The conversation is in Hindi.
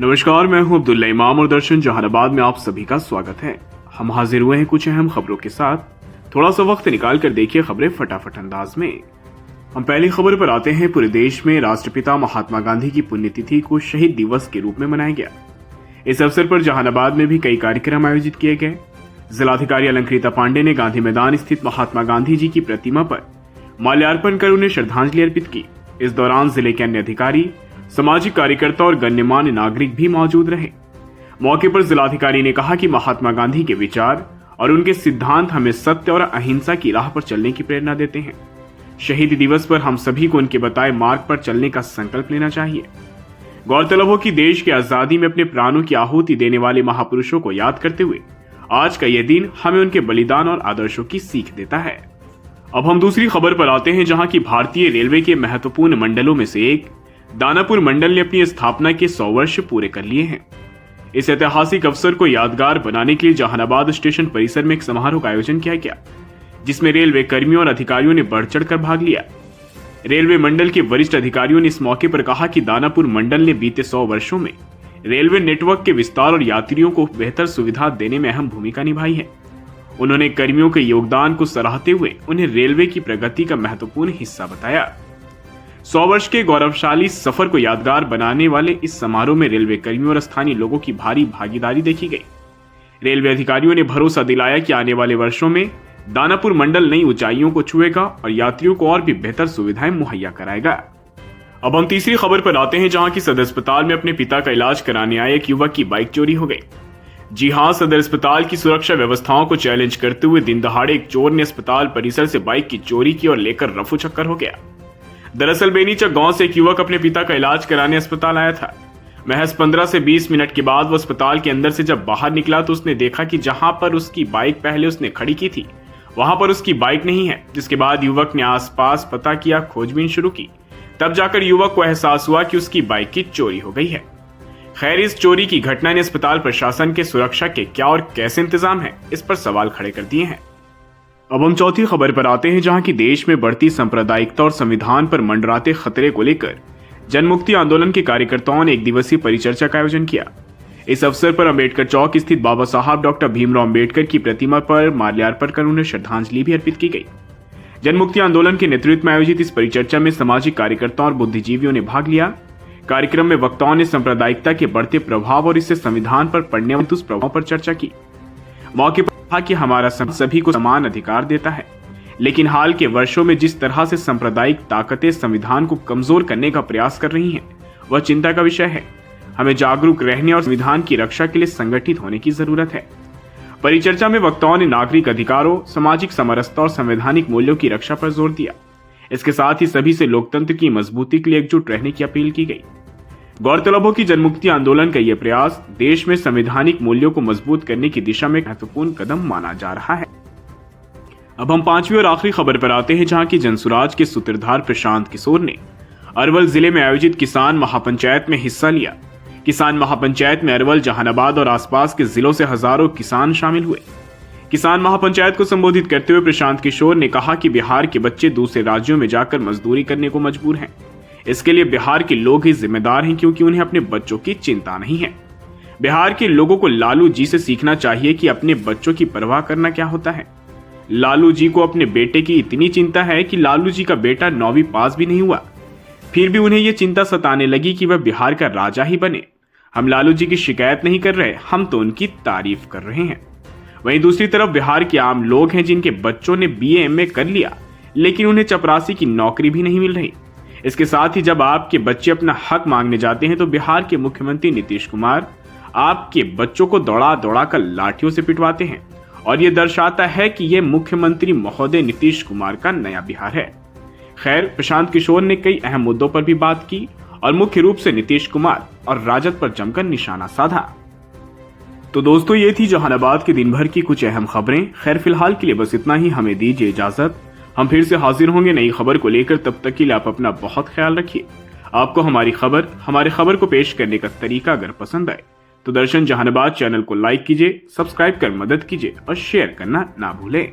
नमस्कार, मैं हूं अब्दुल्ला इमाम और दर्शन जहानाबाद में आप सभी का स्वागत है। हम हाजिर हुए हैं कुछ अहम खबरों के साथ। थोड़ा सा वक्त निकाल कर देखिए खबरें फटाफट अंदाज में। हम पहली खबर पर आते हैं। पूरे देश में राष्ट्रपिता महात्मा गांधी की पुण्यतिथि को शहीद दिवस के रूप में मनाया गया। इस अवसर पर जहानाबाद में भी कई कार्यक्रम आयोजित किए गए। जिलाधिकारी अलंकृता पांडे ने गांधी मैदान स्थित महात्मा गांधी जी की प्रतिमा पर माल्यार्पण कर उन्हें श्रद्धांजलि अर्पित की। इस दौरान जिले के अन्य अधिकारी, सामाजिक कार्यकर्ता और गण्यमान्य नागरिक भी मौजूद रहे। मौके पर जिलाधिकारी ने कहा कि महात्मा गांधी के विचार और उनके सिद्धांत हमें सत्य और अहिंसा की राह पर चलने की प्रेरणा देते हैं। शहीद दिवस पर हम सभी को उनके बताए मार्ग पर चलने का संकल्प लेना चाहिए। गौरतलब हो कि देश की आजादी में अपने प्राणों की आहुति देने वाले महापुरुषों को याद करते हुए आज का यह दिन हमें उनके बलिदान और आदर्शों की सीख देता है। अब हम दूसरी खबर पर आते हैं, जहां की भारतीय रेलवे के महत्वपूर्ण मंडलों में से एक दानापुर मंडल ने अपनी स्थापना के 100 वर्ष पूरे कर लिए हैं। इस ऐतिहासिक अवसर को यादगार बनाने के लिए जहानाबाद स्टेशन परिसर में एक समारोह का आयोजन किया गया, जिसमें रेलवे कर्मियों और अधिकारियों ने बढ़ चढ़कर भाग लिया। रेलवे मंडल के वरिष्ठ अधिकारियों ने इस मौके पर कहा कि दानापुर मंडल ने बीते 100 वर्षों में रेलवे नेटवर्क के विस्तार और यात्रियों को बेहतर सुविधा देने में अहम भूमिका निभाई है। उन्होंने कर्मियों के योगदान को सराहते हुए उन्हें रेलवे की प्रगति का महत्वपूर्ण हिस्सा बताया। 100 वर्ष के गौरवशाली सफर को यादगार बनाने वाले इस समारोह में रेलवे कर्मियों और स्थानीय लोगों की भारी भागीदारी देखी गई। रेलवे अधिकारियों ने भरोसा दिलाया कि आने वाले वर्षों में दानापुर मंडल नई ऊंचाइयों को छुएगा और यात्रियों को और भी बेहतर सुविधाएं मुहैया कराएगा। अब हम तीसरी खबर पर आते हैं, जहां की सदर अस्पताल में अपने पिता का इलाज कराने आए एक युवक की बाइक चोरी हो गई। जी हां, सदर अस्पताल की सुरक्षा व्यवस्थाओं को चैलेंज करते हुए दिन दहाड़े एक चोर ने अस्पताल परिसर से बाइक की चोरी की और लेकर रफू चक्कर हो गया। दरअसल बेनीचक गांव से एक युवक अपने पिता का इलाज कराने अस्पताल आया था। महज 15 से 20 मिनट के बाद वो अस्पताल के अंदर से जब बाहर निकला तो उसने देखा कि जहां पर उसकी बाइक पहले उसने खड़ी की थी वहां पर उसकी बाइक नहीं है। जिसके बाद युवक ने आसपास पता किया, खोजबीन शुरू की। तब जाकर युवक को एहसास हुआ कि उसकी बाइक की चोरी हो गई है। खैर, इस चोरी की घटना ने अस्पताल प्रशासन के सुरक्षा के क्या और कैसे इंतजाम है, इस पर सवाल खड़े कर दिए हैं। अब हम चौथी खबर पर आते हैं, जहां की देश में बढ़ती सांप्रदायिकता और संविधान पर मंडराते खतरे को लेकर जनमुक्ति आंदोलन के कार्यकर्ताओं ने एक दिवसीय परिचर्चा का आयोजन किया। इस अवसर पर अंबेडकर चौक स्थित बाबा साहब डॉक्टर भीमराव अंबेडकर की प्रतिमा पर माल्यार्पण कर उन्हें श्रद्धांजलि भी अर्पित की गई। जनमुक्ति आंदोलन के नेतृत्व में आयोजित इस परिचर्चा में सामाजिक कार्यकर्ताओं और बुद्धिजीवियों ने भाग लिया। कार्यक्रम में वक्ताओं ने सांप्रदायिकता के बढ़ते प्रभाव और इससे संविधान पर पड़ने वाले दुष्प्रभाव पर चर्चा की। मौके पर कहा कि हमारा सभी को समान अधिकार देता है, लेकिन हाल के वर्षों में जिस तरह से सांप्रदायिक ताकतें संविधान को कमजोर करने का प्रयास कर रही हैं, वह चिंता का विषय है। हमें जागरूक रहने और संविधान की रक्षा के लिए संगठित होने की जरूरत है। परिचर्चा में वक्ताओं ने नागरिक अधिकारों, सामाजिक समरसता और संवैधानिक मूल्यों की रक्षा पर जोर दिया। इसके साथ ही सभी से लोकतंत्र की मजबूती के लिए एकजुट रहने की अपील की गई। गौरतलब हो कि जनमुक्ति आंदोलन का यह प्रयास देश में संवैधानिक मूल्यों को मजबूत करने की दिशा में महत्वपूर्ण कदम माना जा रहा है। अब हम पांचवी और आखिरी खबर पर आते हैं, जहां की जनसुराज के सूत्रधार प्रशांत किशोर ने अरवल जिले में आयोजित किसान महापंचायत में हिस्सा लिया। किसान महापंचायत में अरवल, जहानाबाद और आसपास के जिलों से हजारों किसान शामिल हुए। किसान महापंचायत को संबोधित करते हुए प्रशांत किशोर ने कहा कि बिहार के बच्चे दूसरे राज्यों में जाकर मजदूरी करने को मजबूर हैं। इसके लिए बिहार के लोग ही जिम्मेदार हैं, क्योंकि उन्हें अपने बच्चों की चिंता नहीं है। बिहार के लोगों को लालू जी से सीखना चाहिए कि अपने बच्चों की परवाह करना क्या होता है। लालू जी को अपने बेटे की इतनी चिंता है कि लालू जी का बेटा 9वीं पास भी नहीं हुआ, फिर भी उन्हें यह चिंता सताने लगी कि वह बिहार का राजा ही बने। हम लालू जी की शिकायत नहीं कर रहे, हम तो उनकी तारीफ कर रहे हैं। वहीं दूसरी तरफ बिहार के आम लोग हैं जिनके बच्चों ने BA MA कर लिया, लेकिन उन्हें चपरासी की नौकरी भी नहीं मिल रही। इसके साथ ही जब आपके बच्चे अपना हक मांगने जाते हैं तो बिहार के मुख्यमंत्री नीतीश कुमार आपके बच्चों को दौड़ा दौड़ा कर लाठियों से पिटवाते हैं, और यह दर्शाता है कि यह मुख्यमंत्री महोदय नीतीश कुमार का नया बिहार है। खैर, प्रशांत किशोर ने कई अहम मुद्दों पर भी बात की और मुख्य रूप से नीतीश कुमार और राजद पर जमकर निशाना साधा। तो दोस्तों, ये थी जहानाबाद के दिन भर की कुछ अहम खबरें। खैर, फिलहाल के लिए बस इतना ही। हमें दीजिए इजाजत। हम फिर से हाजिर होंगे नई खबर को लेकर। तब तक के लिए आप अपना बहुत ख्याल रखिए। आपको हमारे खबर को पेश करने का तरीका अगर पसंद आए तो दर्शन जहानाबाद चैनल को लाइक कीजिए, सब्सक्राइब कर मदद कीजिए और शेयर करना ना भूलें।